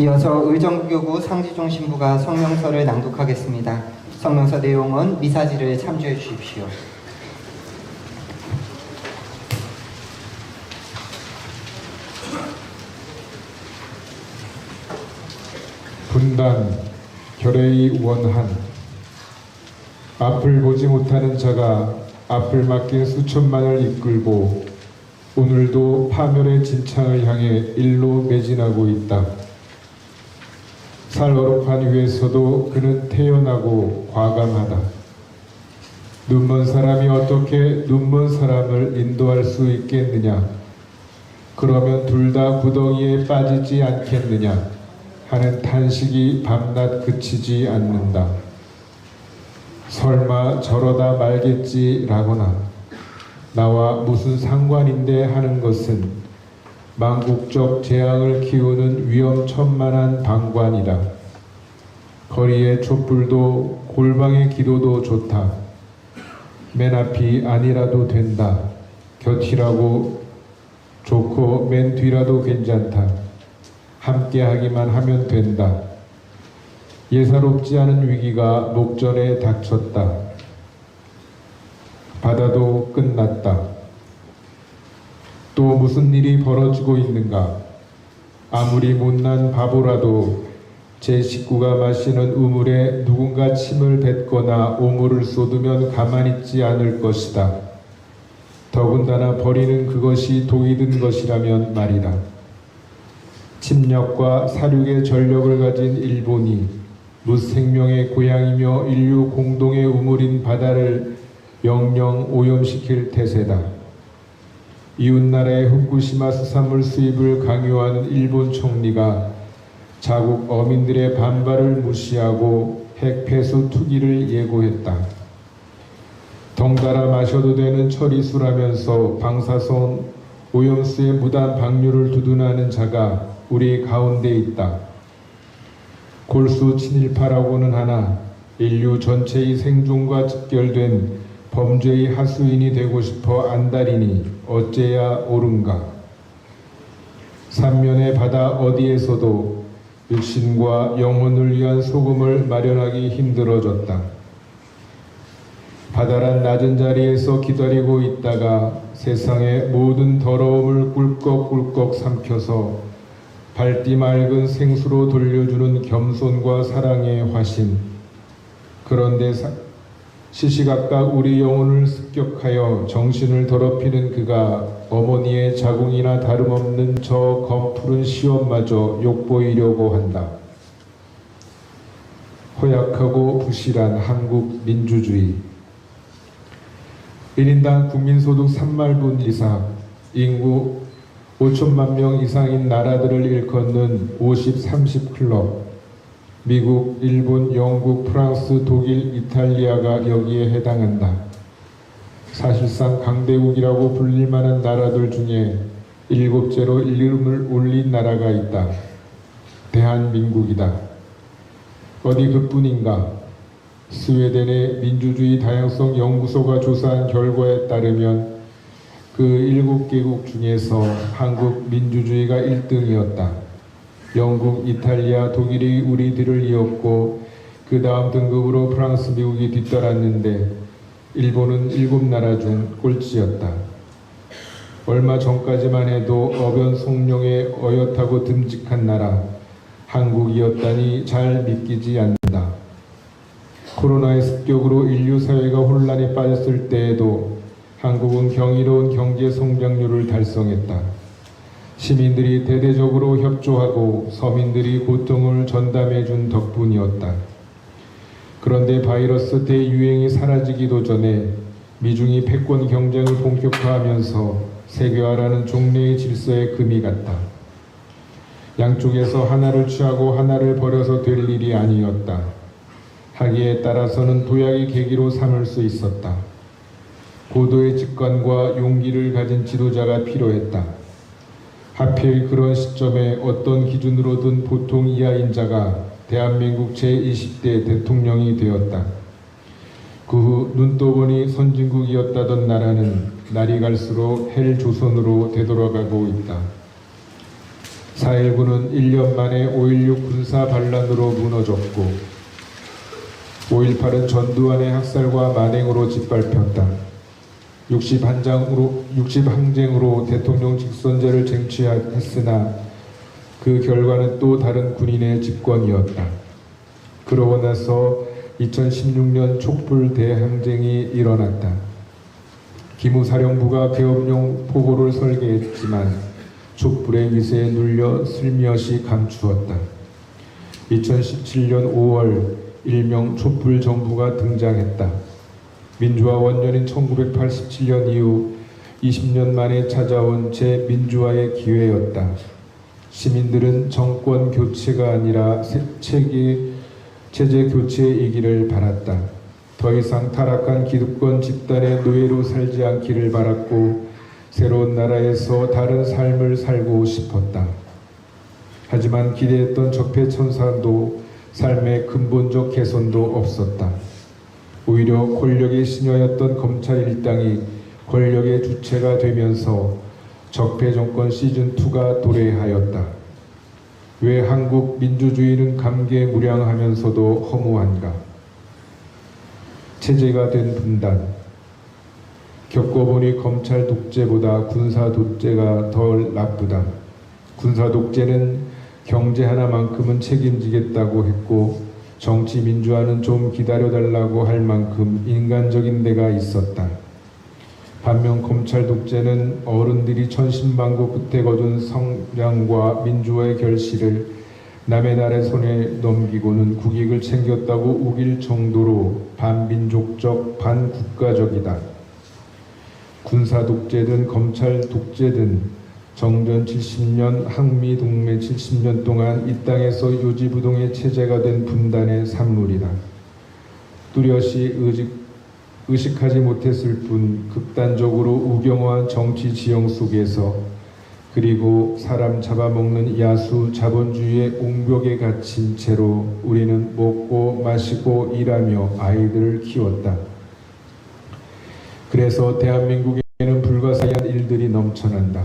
이어서 의정부교구 상지종 신부가 성명서를 낭독하겠습니다. 성명서 내용은 미사지를 참조해 주십시오. 분단 결의의 원한. 앞을 보지 못하는 자가 앞을 맡긴 수천만을 이끌고 오늘도 파멸의 진창을 향해 일로 매진하고 있다. 살어록한 위에서도 그는 태연하고 과감하다. 눈먼 사람이 어떻게 눈먼 사람을 인도할 수 있겠느냐? 그러면 둘 다 구덩이에 빠지지 않겠느냐? 하는 탄식이 밤낮 그치지 않는다. 설마 저러다 말겠지라거나 나와 무슨 상관인데 하는 것은 망국적 재앙을 키우는 위험천만한 방관이다. 거리의 촛불도 골방의 기도도 좋다. 맨 앞이 아니라도 된다. 곁이라고 좋고 맨 뒤라도 괜찮다. 함께하기만 하면 된다. 예사롭지 않은 위기가 목전에 닥쳤다. 바다도 끝났다. 또 무슨 일이 벌어지고 있는가? 아무리 못난 바보라도 제 식구가 마시는 우물에 누군가 침을 뱉거나 오물을 쏟으면 가만히 있지 않을 것이다. 더군다나 버리는 그것이 독이 든 것이라면 말이다. 침략과 사륙의 전력을 가진 일본이 무생명의 고향이며 인류 공동의 우물인 바다를 영영 오염시킬 태세다. 이웃나라의 후쿠시마 수산물 수입을 강요한 일본 총리가 자국 어민들의 반발을 무시하고 핵 폐수 투기를 예고했다. 덩달아 마셔도 되는 처리수라면서 방사선 오염수의 무단 방류를 두둔하는 자가 우리 가운데 있다. 골수 친일파라고는 하나 인류 전체의 생존과 직결된 범죄의 하수인이 되고 싶어 안달이니 어째야 옳은가. 삼면의 바다 어디에서도 육신과 영혼을 위한 소금을 마련하기 힘들어졌다. 바다란 낮은 자리에서 기다리고 있다가 세상의 모든 더러움을 꿀꺽꿀꺽 삼켜서 밝디 맑은 생수로 돌려주는 겸손과 사랑의 화신. 그런데 시시각각 우리 영혼을 습격하여 정신을 더럽히는 그가 어머니의 자궁이나 다름없는 저 검푸른 시험마저 욕보이려고 한다. 허약하고 부실한 한국 민주주의. 1인당 국민소득 3만불 이상, 인구 5천만 명 이상인 나라들을 일컫는 50-30 클럽, 미국, 일본, 영국, 프랑스, 독일, 이탈리아가 여기에 해당한다. 사실상 강대국이라고 불릴 만한 나라들 중에 7째로 이름을 올린 나라가 있다. 대한민국이다. 어디 그뿐인가? 스웨덴의 민주주의 다양성 연구소가 조사한 결과에 따르면 그 7개국 중에서 한국 민주주의가 1등이었다. 영국, 이탈리아, 독일이 우리 뒤를 이었고 그 다음 등급으로 프랑스, 미국이 뒤따랐는데 일본은 7나라 중 꼴찌였다. 얼마 전까지만 해도 어변송룡의 어엿하고 듬직한 나라 한국이었다니 잘 믿기지 않는다. 코로나의 습격으로 인류 사회가 혼란에 빠졌을 때에도 한국은 경이로운 경제 성장률을 달성했다. 시민들이 대대적으로 협조하고 서민들이 고통을 전담해준 덕분이었다. 그런데 바이러스 대유행이 사라지기도 전에 미중이 패권 경쟁을 본격화하면서 세계화라는 종래의 질서에 금이 갔다. 양쪽에서 하나를 취하고 하나를 버려서 될 일이 아니었다. 하기에 따라서는 도약의 계기로 삼을 수 있었다. 고도의 직관과 용기를 가진 지도자가 필요했다. 하필 그런 시점에 어떤 기준으로든 보통 이하인 자가 대한민국 제20대 대통령이 되었다. 그 후 눈 떠보니 선진국이었다던 나라는 날이 갈수록 헬조선으로 되돌아가고 있다. 4.19는 1년 만에 5.16 군사 반란으로 무너졌고 5.18은 전두환의 학살과 만행으로 짓밟혔다. 60항쟁으로 대통령 직선제를 쟁취했으나 그 결과는 또 다른 군인의 집권이었다. 그러고 나서 2016년 촛불 대항쟁이 일어났다. 기무사령부가 계엄용 포고를 설계했지만 촛불의 위세에 눌려 슬며시 감추었다. 2017년 5월 일명 촛불 정부가 등장했다. 민주화 원년인 1987년 이후 20년 만에 찾아온 재민주화의 기회였다. 시민들은 정권 교체가 아니라 체제 교체이기를 바랐다. 더 이상 타락한 기득권 집단의 노예로 살지 않기를 바랐고 새로운 나라에서 다른 삶을 살고 싶었다. 하지만 기대했던 적폐청산도 삶의 근본적 개선도 없었다. 오히려 권력의 신여였던 검찰 일당이 권력의 주체가 되면서 적폐 정권 시즌2가 도래하였다. 왜 한국 민주주의는 감개무량하면서도 허무한가? 체제가 된 분단. 겪어보니 검찰 독재보다 군사 독재가 덜 나쁘다. 군사 독재는 경제 하나만큼은 책임지겠다고 했고 정치 민주화는 좀 기다려달라고 할 만큼 인간적인 데가 있었다. 반면 검찰 독재는 어른들이 천신만고 끝에 거둔 성량과 민주화의 결실을 남의 나라의 손에 넘기고는 국익을 챙겼다고 우길 정도로 반민족적, 반국가적이다. 군사 독재든 검찰 독재든 정전 70년, 항미 동맹 70년 동안 이 땅에서 요지부동의 체제가 된 분단의 산물이다. 뚜렷이 의식하지 못했을 뿐 극단적으로 우경화한 정치 지형 속에서 그리고 사람 잡아먹는 야수 자본주의의 옹벽에 갇힌 채로 우리는 먹고 마시고 일하며 아이들을 키웠다. 그래서 대한민국에는 불가사의한 일들이 넘쳐난다.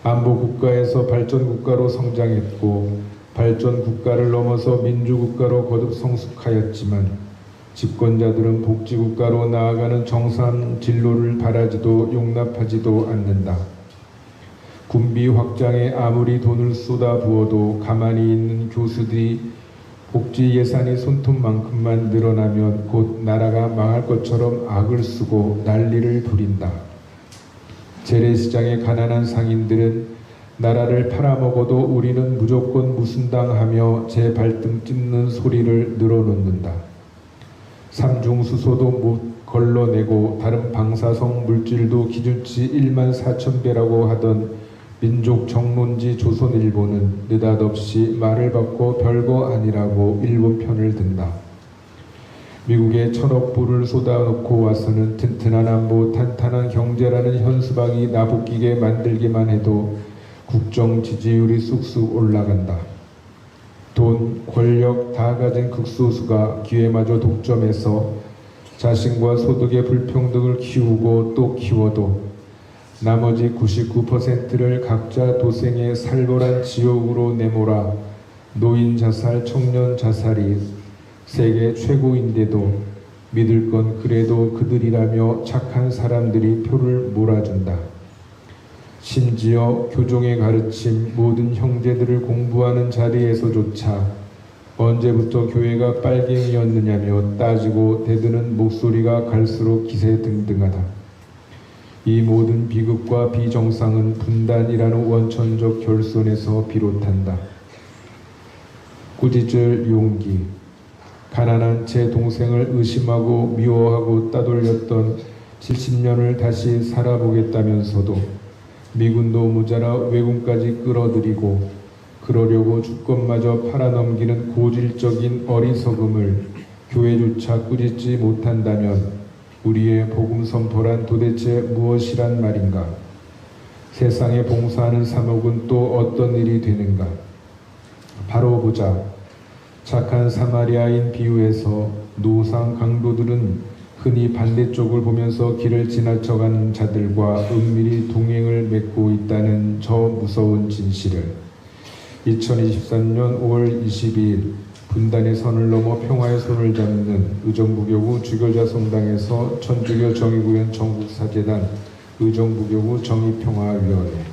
안보국가에서 발전국가로 성장했고 발전국가를 넘어서 민주국가로 거듭 성숙하였지만 집권자들은 복지국가로 나아가는 정상 진로를 바라지도 용납하지도 않는다. 군비 확장에 아무리 돈을 쏟아부어도 가만히 있는 교수들이 복지 예산이 손톱만큼만 늘어나면 곧 나라가 망할 것처럼 악을 쓰고 난리를 부린다. 재래시장의 가난한 상인들은 나라를 팔아먹어도 우리는 무조건 무순당하며 제 발등 찢는 소리를 늘어놓는다. 삼중수소도 못 걸러내고 다른 방사성 물질도 기준치 1만 4천 배라고 하던 민족 정론지 조선일보는 느닷없이 말을 바꿔 별거 아니라고 일본 편을 든다. 미국에 1,000억 불을 쏟아놓고 와서는 튼튼한 안보, 탄탄한 경제라는 현수막이 나부끼게 만들기만 해도 국정 지지율이 쑥쑥 올라간다. 돈, 권력 다 가진 극소수가 기회마저 독점해서 자신과 소득의 불평등을 키우고 또 키워도 나머지 99%를 각자 도생의 살벌한 지옥으로 내몰아 노인 자살, 청년 자살이 세계 최고인데도 믿을 건 그래도 그들이라며 착한 사람들이 표를 몰아준다. 심지어 교종의 가르침 모든 형제들을 공부하는 자리에서조차 언제부터 교회가 빨갱이였느냐며 따지고 대드는 목소리가 갈수록 기세등등하다. 이 모든 비극과 비정상은 분단이라는 원천적 결손에서 비롯한다. 꾸짖을 용기. 가난한 제 동생을 의심하고 미워하고 따돌렸던 70년을 다시 살아보겠다면서도 미군도 모자라 외군까지 끌어들이고 그러려고 주권마저 팔아넘기는 고질적인 어리석음을 교회조차 꾸짖지 못한다면 우리의 복음 선포란 도대체 무엇이란 말인가? 세상에 봉사하는 사목은 또 어떤 일이 되는가? 바로 보자. 착한 사마리아인 비유에서 노상 강도들은 흔히 반대쪽을 보면서 길을 지나쳐가는 자들과 은밀히 동행을 맺고 있다는 저 무서운 진실을 2023년 5월 22일 분단의 선을 넘어 평화의 손을 잡는 의정부교구 주교자 성당에서 천주교 정의구현 전국사재단 의정부교구 정의평화위원회